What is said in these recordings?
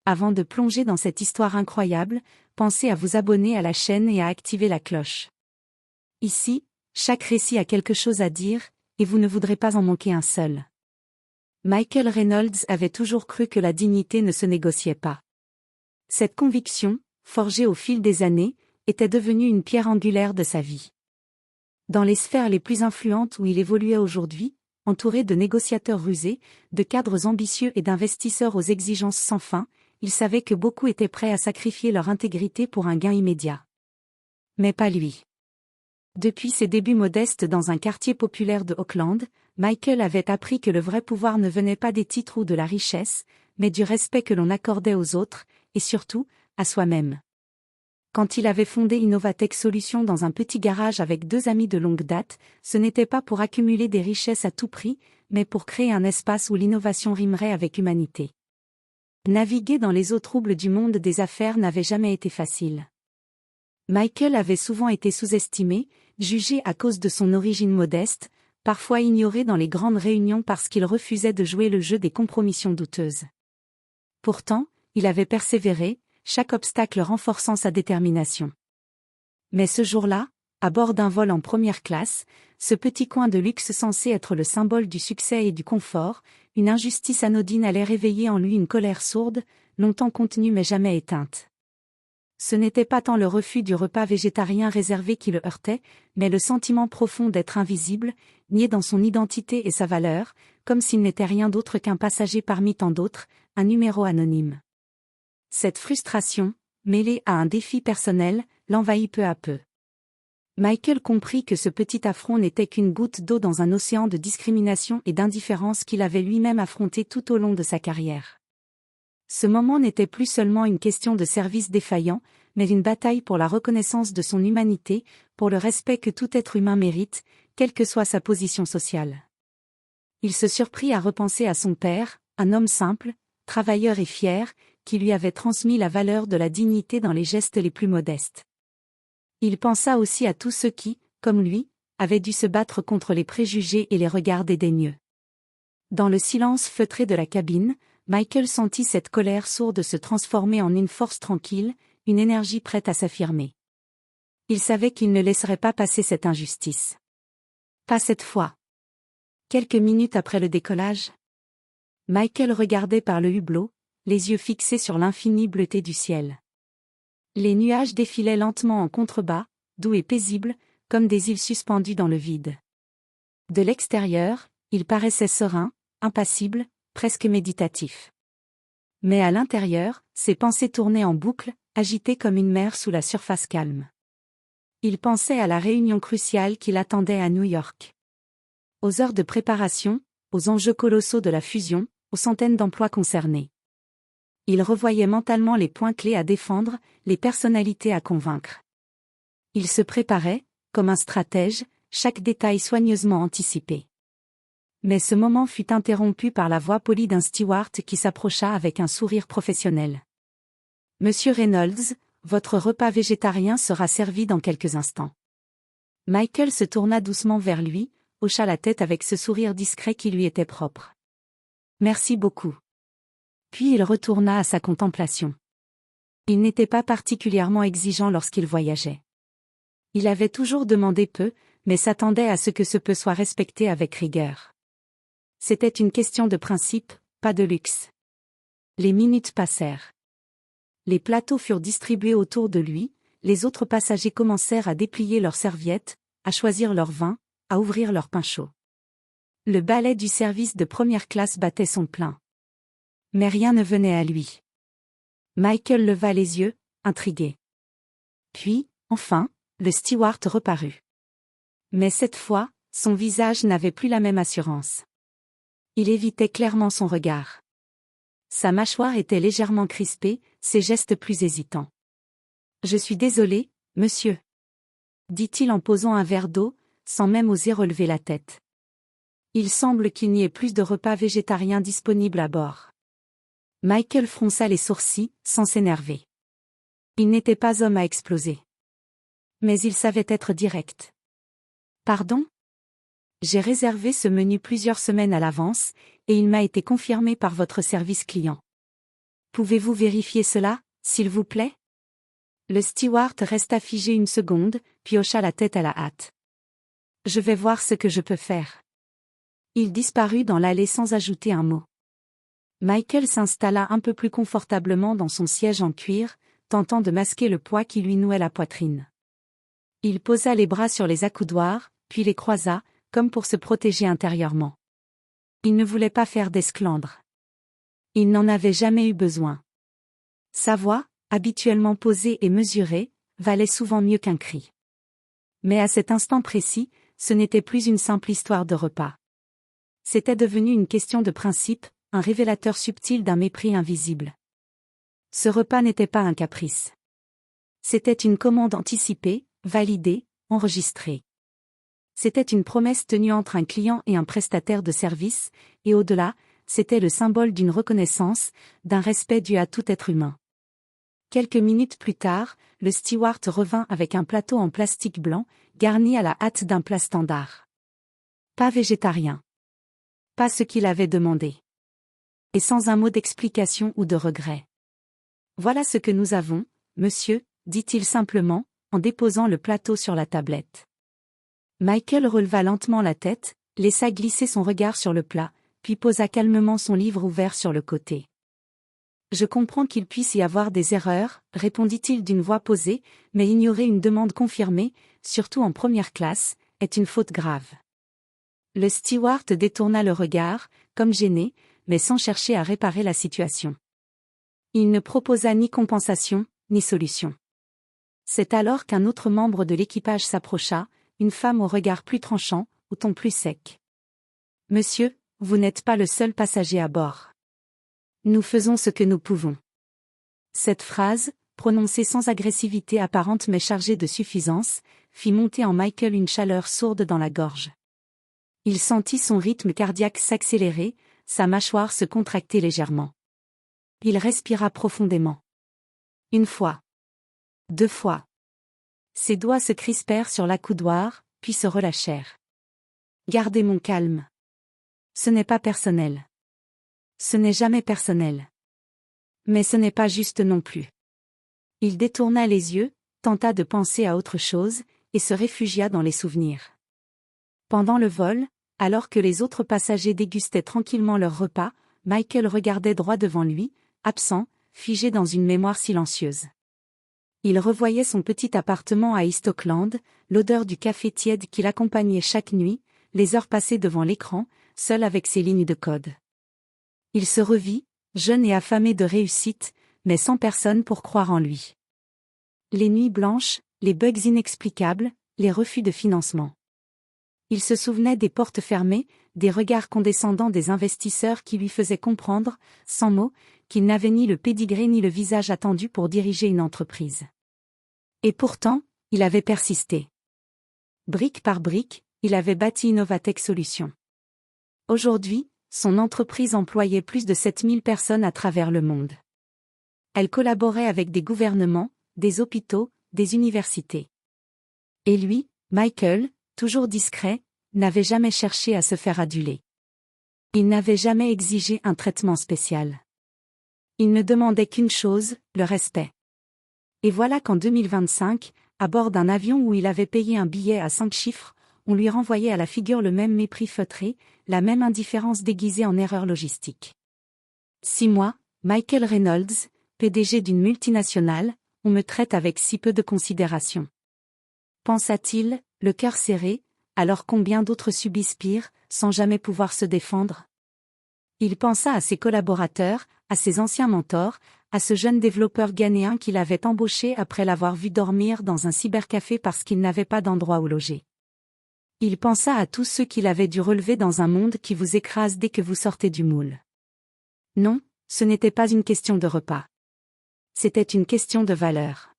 Avant de plonger dans cette histoire incroyable, pensez à vous abonner à la chaîne et à activer la cloche. Ici, chaque récit a quelque chose à dire, et vous ne voudrez pas en manquer un seul. Michael Reynolds avait toujours cru que la dignité ne se négociait pas. Cette conviction, forgée au fil des années, était devenue une pierre angulaire de sa vie. Dans les sphères les plus influentes où il évoluait aujourd'hui, entouré de négociateurs rusés, de cadres ambitieux et d'investisseurs aux exigences sans fin, il savait que beaucoup étaient prêts à sacrifier leur intégrité pour un gain immédiat. Mais pas lui. Depuis ses débuts modestes dans un quartier populaire de Auckland, Michael avait appris que le vrai pouvoir ne venait pas des titres ou de la richesse, mais du respect que l'on accordait aux autres, et surtout, à soi-même. Quand il avait fondé Innovatech Solutions dans un petit garage avec 2 amis de longue date, ce n'était pas pour accumuler des richesses à tout prix, mais pour créer un espace où l'innovation rimerait avec humanité. Naviguer dans les eaux troubles du monde des affaires n'avait jamais été facile. Michael avait souvent été sous-estimé, jugé à cause de son origine modeste, parfois ignoré dans les grandes réunions parce qu'il refusait de jouer le jeu des compromissions douteuses. Pourtant, il avait persévéré, chaque obstacle renforçant sa détermination. Mais ce jour-là, à bord d'un vol en première classe, ce petit coin de luxe censé être le symbole du succès et du confort, une injustice anodine allait réveiller en lui une colère sourde, longtemps contenue mais jamais éteinte. Ce n'était pas tant le refus du repas végétarien réservé qui le heurtait, mais le sentiment profond d'être invisible, nié dans son identité et sa valeur, comme s'il n'était rien d'autre qu'un passager parmi tant d'autres, un numéro anonyme. Cette frustration, mêlée à un défi personnel, l'envahit peu à peu. Michael comprit que ce petit affront n'était qu'une goutte d'eau dans un océan de discrimination et d'indifférence qu'il avait lui-même affronté tout au long de sa carrière. Ce moment n'était plus seulement une question de service défaillant, mais une bataille pour la reconnaissance de son humanité, pour le respect que tout être humain mérite, quelle que soit sa position sociale. Il se surprit à repenser à son père, un homme simple, travailleur et fier, qui lui avait transmis la valeur de la dignité dans les gestes les plus modestes. Il pensa aussi à tous ceux qui, comme lui, avaient dû se battre contre les préjugés et les regards dédaigneux. Dans le silence feutré de la cabine, Michael sentit cette colère sourde se transformer en une force tranquille, une énergie prête à s'affirmer. Il savait qu'il ne laisserait pas passer cette injustice. Pas cette fois. Quelques minutes après le décollage, Michael regardait par le hublot, les yeux fixés sur l'infinie bleuté du ciel. Les nuages défilaient lentement en contrebas, doux et paisibles, comme des îles suspendues dans le vide. De l'extérieur, il paraissait serein, impassible, presque méditatif. Mais à l'intérieur, ses pensées tournaient en boucle, agitées comme une mer sous la surface calme. Il pensait à la réunion cruciale qui l'attendait à New York. Aux heures de préparation, aux enjeux colossaux de la fusion, aux centaines d'emplois concernés. Il revoyait mentalement les points clés à défendre, les personnalités à convaincre. Il se préparait, comme un stratège, chaque détail soigneusement anticipé. Mais ce moment fut interrompu par la voix polie d'un steward qui s'approcha avec un sourire professionnel. « Monsieur Reynolds, votre repas végétarien sera servi dans quelques instants. » Michael se tourna doucement vers lui, hocha la tête avec ce sourire discret qui lui était propre. « Merci beaucoup. » Puis il retourna à sa contemplation. Il n'était pas particulièrement exigeant lorsqu'il voyageait. Il avait toujours demandé peu, mais s'attendait à ce que ce peu soit respecté avec rigueur. C'était une question de principe, pas de luxe. Les minutes passèrent. Les plateaux furent distribués autour de lui, les autres passagers commencèrent à déplier leurs serviettes, à choisir leur vin, à ouvrir leur pain chaud. Le balai du service de première classe battait son plein. Mais rien ne venait à lui. Michael leva les yeux, intrigué. Puis, enfin, le steward reparut. Mais cette fois, son visage n'avait plus la même assurance. Il évitait clairement son regard. Sa mâchoire était légèrement crispée, ses gestes plus hésitants. « Je suis désolé, monsieur. » dit-il en posant un verre d'eau, sans même oser relever la tête. Il semble qu'il n'y ait plus de repas végétariens disponibles à bord. Michael fronça les sourcils, sans s'énerver. Il n'était pas homme à exploser. Mais il savait être direct. « Pardon ? J'ai réservé ce menu plusieurs semaines à l'avance, et il m'a été confirmé par votre service client. Pouvez-vous vérifier cela, s'il vous plaît? Le steward resta figé une seconde, puis hocha la tête à la hâte. Je vais voir ce que je peux faire. Il disparut dans l'allée sans ajouter un mot. Michael s'installa un peu plus confortablement dans son siège en cuir, tentant de masquer le poids qui lui nouait la poitrine. Il posa les bras sur les accoudoirs, puis les croisa, comme pour se protéger intérieurement. Il ne voulait pas faire d'esclandre. Il n'en avait jamais eu besoin. Sa voix, habituellement posée et mesurée, valait souvent mieux qu'un cri. Mais à cet instant précis, ce n'était plus une simple histoire de repas. C'était devenu une question de principe, un révélateur subtil d'un mépris invisible. Ce repas n'était pas un caprice. C'était une commande anticipée, validée, enregistrée. C'était une promesse tenue entre un client et un prestataire de service, et au-delà, c'était le symbole d'une reconnaissance, d'un respect dû à tout être humain. Quelques minutes plus tard, le steward revint avec un plateau en plastique blanc, garni à la hâte d'un plat standard. Pas végétarien. Pas ce qu'il avait demandé. Et sans un mot d'explication ou de regret. Voilà ce que nous avons, monsieur, dit-il simplement, en déposant le plateau sur la tablette. Michael releva lentement la tête, laissa glisser son regard sur le plat, puis posa calmement son livre ouvert sur le côté. Je comprends qu'il puisse y avoir des erreurs, répondit-il d'une voix posée, mais ignorer une demande confirmée, surtout en première classe, est une faute grave. Le steward détourna le regard, comme gêné, mais sans chercher à réparer la situation. Il ne proposa ni compensation, ni solution. C'est alors qu'un autre membre de l'équipage s'approcha, une femme au regard plus tranchant, au ton plus sec. « Monsieur, vous n'êtes pas le seul passager à bord. Nous faisons ce que nous pouvons. » Cette phrase, prononcée sans agressivité apparente mais chargée de suffisance, fit monter en Michael une chaleur sourde dans la gorge. Il sentit son rythme cardiaque s'accélérer, sa mâchoire se contracter légèrement. Il respira profondément. Une fois. 2 fois. Ses doigts se crispèrent sur l'accoudoir, puis se relâchèrent. Gardez mon calme. Ce n'est pas personnel. Ce n'est jamais personnel. Mais ce n'est pas juste non plus. Il détourna les yeux, tenta de penser à autre chose, et se réfugia dans les souvenirs. Pendant le vol, alors que les autres passagers dégustaient tranquillement leur repas, Michael regardait droit devant lui, absent, figé dans une mémoire silencieuse. Il revoyait son petit appartement à East Auckland, l'odeur du café tiède qui l'accompagnait chaque nuit, les heures passées devant l'écran, seul avec ses lignes de code. Il se revit, jeune et affamé de réussite, mais sans personne pour croire en lui. Les nuits blanches, les bugs inexplicables, les refus de financement. Il se souvenait des portes fermées, des regards condescendants des investisseurs qui lui faisaient comprendre, sans mots, qu'il n'avait ni le pédigré ni le visage attendu pour diriger une entreprise. Et pourtant, il avait persisté. Brique par brique, il avait bâti Innovatech Solutions. Aujourd'hui, son entreprise employait plus de 7000 personnes à travers le monde. Elle collaborait avec des gouvernements, des hôpitaux, des universités. Et lui, Michael, toujours discret, n'avait jamais cherché à se faire aduler. Il n'avait jamais exigé un traitement spécial. Il ne demandait qu'une chose, le respect. Et voilà qu'en 2025, à bord d'un avion où il avait payé un billet à 5 chiffres, on lui renvoyait à la figure le même mépris feutré, la même indifférence déguisée en erreur logistique. 6 mois, Michael Reynolds, PDG d'une multinationale, on me traite avec si peu de considération. Pensa-t-il, le cœur serré, alors combien d'autres subissent pire, sans jamais pouvoir se défendre? Il pensa à ses collaborateurs, à ses anciens mentors, à ce jeune développeur ghanéen qu'il avait embauché après l'avoir vu dormir dans un cybercafé parce qu'il n'avait pas d'endroit où loger. Il pensa à tous ceux qu'il avait dû relever dans un monde qui vous écrase dès que vous sortez du moule. Non, ce n'était pas une question de repas. C'était une question de valeur.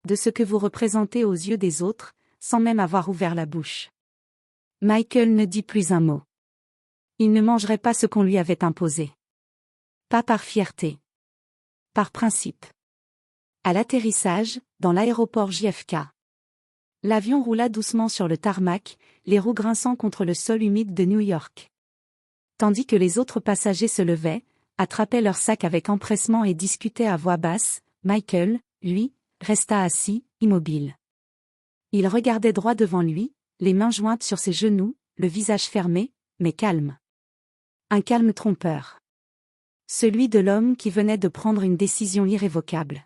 De ce que vous représentez aux yeux des autres, sans même avoir ouvert la bouche. Michael ne dit plus un mot. Il ne mangerait pas ce qu'on lui avait imposé. Pas par fierté. Par principe. À l'atterrissage, dans l'aéroport JFK. L'avion roula doucement sur le tarmac, les roues grinçant contre le sol humide de New York. Tandis que les autres passagers se levaient, attrapaient leurs sacs avec empressement et discutaient à voix basse. Michael, lui, resta assis, immobile. Il regardait droit devant lui, les mains jointes sur ses genoux, le visage fermé, mais calme. Un calme trompeur. Celui de l'homme qui venait de prendre une décision irrévocable.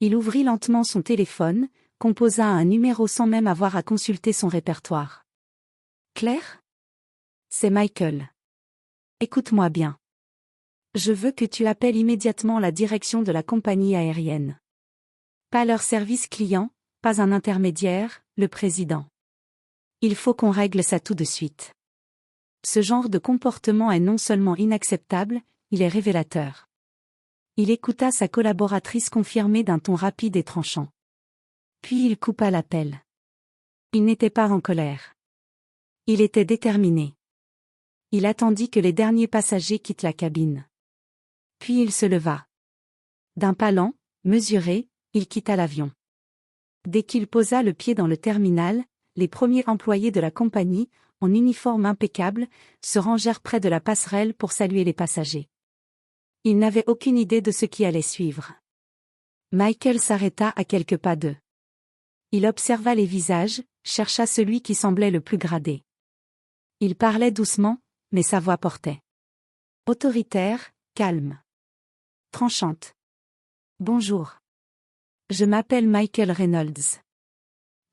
Il ouvrit lentement son téléphone, composa un numéro sans même avoir à consulter son répertoire. Claire ? C'est Michael. Écoute-moi bien. Je veux que tu appelles immédiatement la direction de la compagnie aérienne. Pas leur service client, pas un intermédiaire, le président. Il faut qu'on règle ça tout de suite. Ce genre de comportement est non seulement inacceptable, il est révélateur. Il écouta sa collaboratrice confirmer d'un ton rapide et tranchant. Puis il coupa l'appel. Il n'était pas en colère. Il était déterminé. Il attendit que les derniers passagers quittent la cabine. Puis il se leva. D'un pas lent, mesuré, il quitta l'avion. Dès qu'il posa le pied dans le terminal, les premiers employés de la compagnie, en uniforme impeccable, se rangèrent près de la passerelle pour saluer les passagers. Ils n'avaient aucune idée de ce qui allait suivre. Michael s'arrêta à quelques pas d'eux. Il observa les visages, chercha celui qui semblait le plus gradé. Il parlait doucement, mais sa voix portait. Autoritaire, calme. Tranchante. Bonjour. Je m'appelle Michael Reynolds.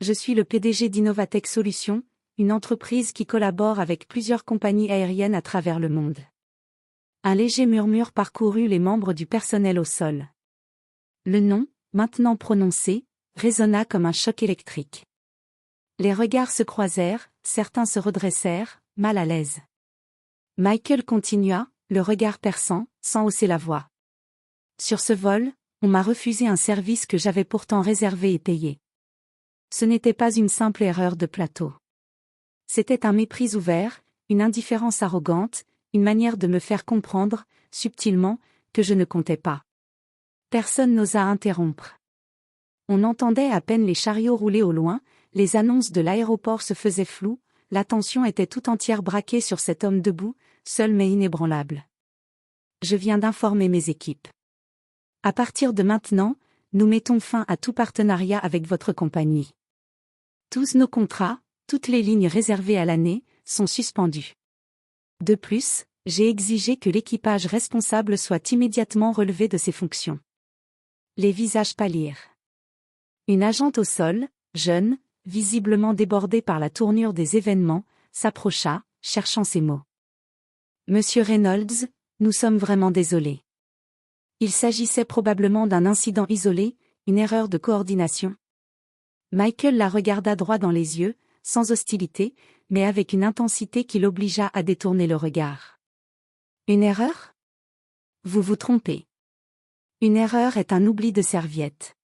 Je suis le PDG d'Innovatech Solutions, une entreprise qui collabore avec plusieurs compagnies aériennes à travers le monde. Un léger murmure parcourut les membres du personnel au sol. Le nom, maintenant prononcé, résonna comme un choc électrique. Les regards se croisèrent, certains se redressèrent, mal à l'aise. Michael continua, le regard perçant, sans hausser la voix. Sur ce vol, on m'a refusé un service que j'avais pourtant réservé et payé. Ce n'était pas une simple erreur de plateau. C'était un mépris ouvert, une indifférence arrogante, une manière de me faire comprendre, subtilement, que je ne comptais pas. Personne n'osa interrompre. On entendait à peine les chariots rouler au loin, les annonces de l'aéroport se faisaient floues, l'attention était tout entière braquée sur cet homme debout, seul mais inébranlable. Je viens d'informer mes équipes. À partir de maintenant, nous mettons fin à tout partenariat avec votre compagnie. Tous nos contrats, toutes les lignes réservées à l'année, sont suspendus. De plus, j'ai exigé que l'équipage responsable soit immédiatement relevé de ses fonctions. Les visages pâlirent. Une agente au sol, jeune, visiblement débordée par la tournure des événements, s'approcha, cherchant ses mots. Monsieur Reynolds, nous sommes vraiment désolés. Il s'agissait probablement d'un incident isolé, une erreur de coordination. Michael la regarda droit dans les yeux, sans hostilité, mais avec une intensité qui l'obligea à détourner le regard. Une erreur ? Vous vous trompez. Une erreur est un oubli de serviette.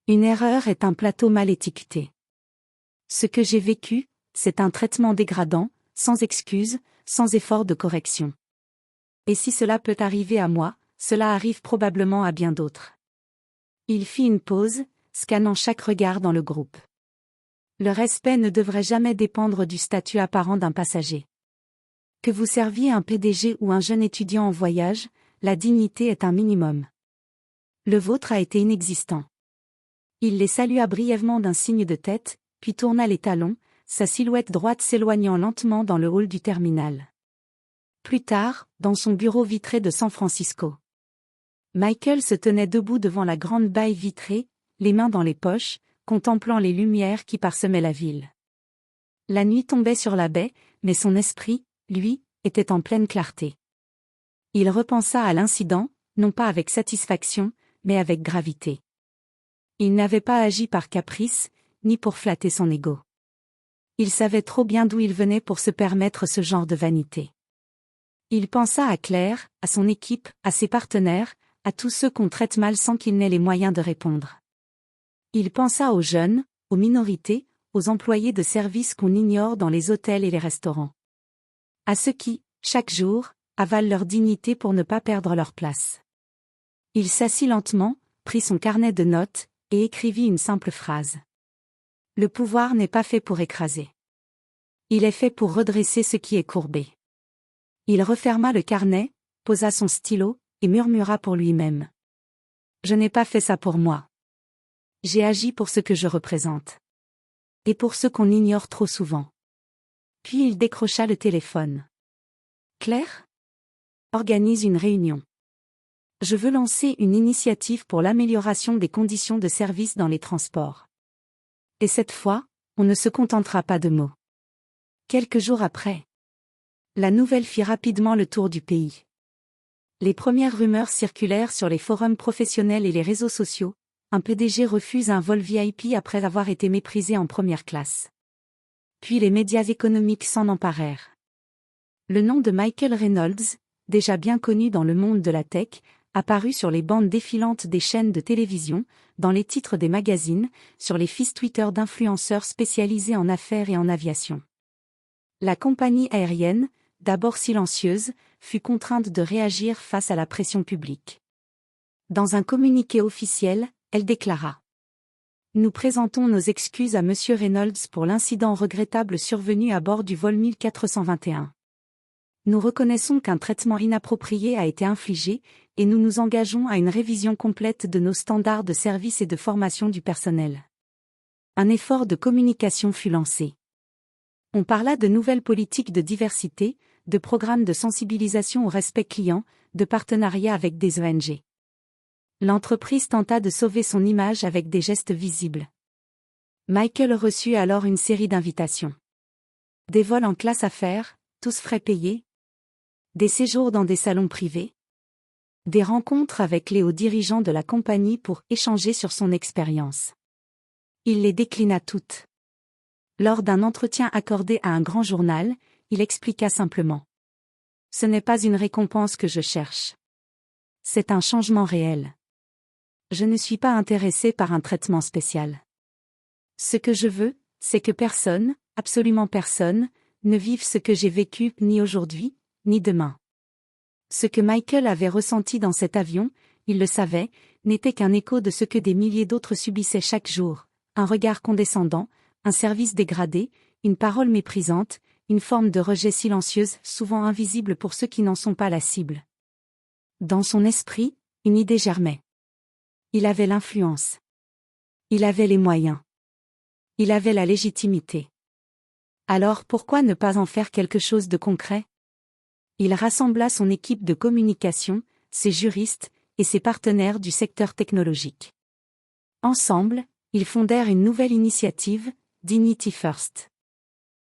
Une erreur est un plateau mal étiqueté. Ce que j'ai vécu, c'est un traitement dégradant, sans excuse, sans effort de correction. Et si cela peut arriver à moi, cela arrive probablement à bien d'autres. Il fit une pause, scannant chaque regard dans le groupe. Le respect ne devrait jamais dépendre du statut apparent d'un passager. Que vous serviez un PDG ou un jeune étudiant en voyage, la dignité est un minimum. Le vôtre a été inexistant. Il les salua brièvement d'un signe de tête, puis tourna les talons, sa silhouette droite s'éloignant lentement dans le hall du terminal. Plus tard, dans son bureau vitré de San Francisco. Michael se tenait debout devant la grande baille vitrée, les mains dans les poches, contemplant les lumières qui parsemaient la ville. La nuit tombait sur la baie, mais son esprit, lui, était en pleine clarté. Il repensa à l'incident, non pas avec satisfaction, mais avec gravité. Il n'avait pas agi par caprice, ni pour flatter son ego. Il savait trop bien d'où il venait pour se permettre ce genre de vanité. Il pensa à Claire, à son équipe, à ses partenaires, à tous ceux qu'on traite mal sans qu'ils n'aient les moyens de répondre. Il pensa aux jeunes, aux minorités, aux employés de service qu'on ignore dans les hôtels et les restaurants. À ceux qui, chaque jour, avalent leur dignité pour ne pas perdre leur place. Il s'assit lentement, prit son carnet de notes, et écrivit une simple phrase. Le pouvoir n'est pas fait pour écraser. Il est fait pour redresser ce qui est courbé. Il referma le carnet, posa son stylo, et murmura pour lui-même. Je n'ai pas fait ça pour moi. J'ai agi pour ce que je représente. Et pour ce qu'on ignore trop souvent. Puis il décrocha le téléphone. Claire ? Organise une réunion. Je veux lancer une initiative pour l'amélioration des conditions de service dans les transports. Et cette fois, on ne se contentera pas de mots. Quelques jours après, la nouvelle fit rapidement le tour du pays. Les premières rumeurs circulèrent sur les forums professionnels et les réseaux sociaux. Un PDG refuse un vol VIP après avoir été méprisé en première classe. Puis les médias économiques s'en emparèrent. Le nom de Michael Reynolds, déjà bien connu dans le monde de la tech, apparut sur les bandes défilantes des chaînes de télévision, dans les titres des magazines, sur les fils Twitter d'influenceurs spécialisés en affaires et en aviation. La compagnie aérienne, d'abord silencieuse, fut contrainte de réagir face à la pression publique. Dans un communiqué officiel, elle déclara : Nous présentons nos excuses à Monsieur Reynolds pour l'incident regrettable survenu à bord du vol 1421. Nous reconnaissons qu'un traitement inapproprié a été infligé, et nous nous engageons à une révision complète de nos standards de service et de formation du personnel. Un effort de communication fut lancé. On parla de nouvelles politiques de diversité, de programmes de sensibilisation au respect client, de partenariats avec des ONG. L'entreprise tenta de sauver son image avec des gestes visibles. Michael reçut alors une série d'invitations. Des vols en classe affaires, tous frais payés. Des séjours dans des salons privés. Des rencontres avec les hauts dirigeants de la compagnie pour échanger sur son expérience. Il les déclina toutes. Lors d'un entretien accordé à un grand journal, il expliqua simplement : Ce n'est pas une récompense que je cherche. C'est un changement réel. Je ne suis pas intéressé par un traitement spécial. Ce que je veux, c'est que personne, absolument personne, ne vive ce que j'ai vécu ni aujourd'hui, ni demain. Ce que Michael avait ressenti dans cet avion, il le savait, n'était qu'un écho de ce que des milliers d'autres subissaient chaque jour, un regard condescendant, un service dégradé, une parole méprisante, une forme de rejet silencieuse, souvent invisible pour ceux qui n'en sont pas la cible. Dans son esprit, une idée germait. Il avait l'influence. Il avait les moyens. Il avait la légitimité. Alors pourquoi ne pas en faire quelque chose de concret ? Il rassembla son équipe de communication, ses juristes, et ses partenaires du secteur technologique. Ensemble, ils fondèrent une nouvelle initiative, Dignity First.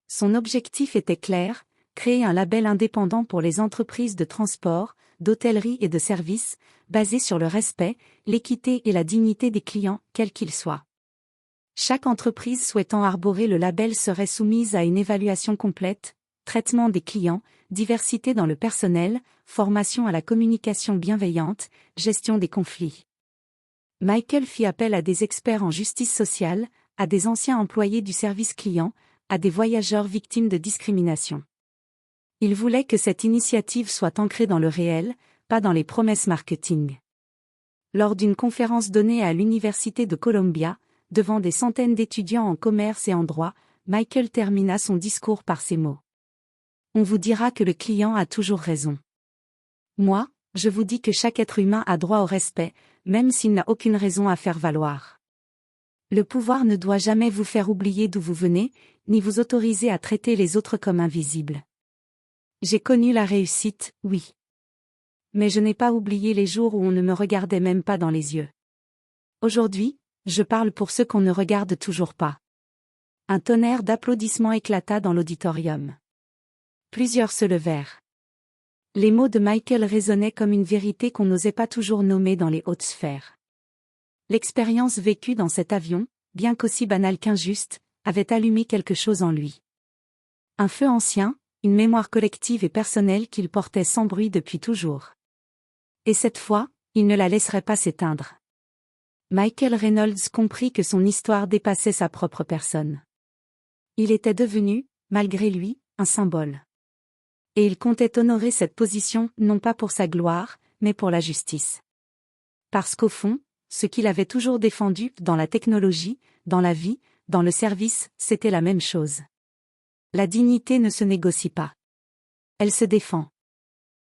Son objectif était clair, créer un label indépendant pour les entreprises de transport, d'hôtellerie et de services, basé sur le respect, l'équité et la dignité des clients, quels qu'ils soient. Chaque entreprise souhaitant arborer le label serait soumise à une évaluation complète, traitement des clients, diversité dans le personnel, formation à la communication bienveillante, gestion des conflits. Michael fit appel à des experts en justice sociale, à des anciens employés du service client, à des voyageurs victimes de discrimination. Il voulait que cette initiative soit ancrée dans le réel, pas dans les promesses marketing. Lors d'une conférence donnée à l'Université de Columbia, devant des centaines d'étudiants en commerce et en droit, Michael termina son discours par ces mots. On vous dira que le client a toujours raison. Moi, je vous dis que chaque être humain a droit au respect, même s'il n'a aucune raison à faire valoir. Le pouvoir ne doit jamais vous faire oublier d'où vous venez, ni vous autoriser à traiter les autres comme invisibles. J'ai connu la réussite, oui. Mais je n'ai pas oublié les jours où on ne me regardait même pas dans les yeux. Aujourd'hui, je parle pour ceux qu'on ne regarde toujours pas. Un tonnerre d'applaudissements éclata dans l'auditorium. Plusieurs se levèrent. Les mots de Michael résonnaient comme une vérité qu'on n'osait pas toujours nommer dans les hautes sphères. L'expérience vécue dans cet avion, bien qu'aussi banale qu'injuste, avait allumé quelque chose en lui. Un feu ancien, une mémoire collective et personnelle qu'il portait sans bruit depuis toujours. Et cette fois, il ne la laisserait pas s'éteindre. Michael Reynolds comprit que son histoire dépassait sa propre personne. Il était devenu, malgré lui, un symbole. Et il comptait honorer cette position non pas pour sa gloire, mais pour la justice. Parce qu'au fond, ce qu'il avait toujours défendu, dans la technologie, dans la vie, dans le service, c'était la même chose. La dignité ne se négocie pas. Elle se défend.